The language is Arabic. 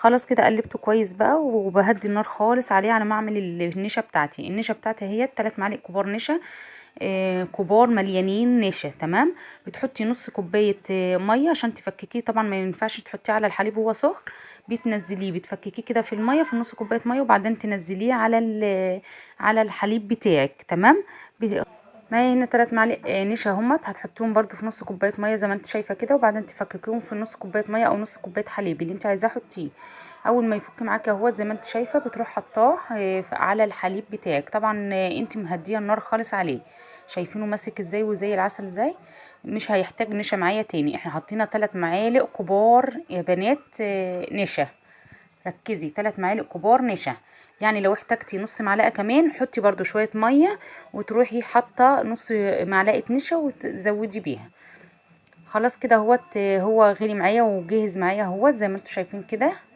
خلاص كده قلبته كويس بقى، وبهدي النار خالص عليه على ما اعمل النشا بتاعتي. النشا بتاعتي هي 3 معالق كبار نشا، كبار مليانين نشا. تمام. بتحطي نص كوبايه ميه عشان تفككيه، طبعا ما ينفعش تحطيه على الحليب وهو سخن. بتنزليه بتفككيه كده في الميه، في نص كوبايه ميه، وبعدين تنزليه على على الحليب بتاعك. تمام. معايا هنا 3 معالق نشا همت، هتحطيهم برضو في نص كوبايه ميه زي ما انت شايفه كده، وبعدين تفككيهم في نص كوبايه ميه او نص كوبايه حليب اللي انت عايزاه حطيه. اول ما يفك معاكي اهوت زي ما انت شايفه، بتروح حطاه على الحليب بتاعك. طبعا انت مهديه النار خالص عليه. شايفينه ماسك ازاي وزي العسل ازاي. مش هيحتاج نشا معايا تاني. احنا حطينا 3 معالق كبار يا بنات نشا. ركزي، 3 معالق كبار نشا. يعني لو احتاجتي نص معلقه كمان حطي برضو شويه ميه، وتروحي حاطه نص معلقه نشا وتزودي بيها. خلاص كده اهوت، هو غلي معايا وجهز معايا اهوت زي ما انتم شايفين كده.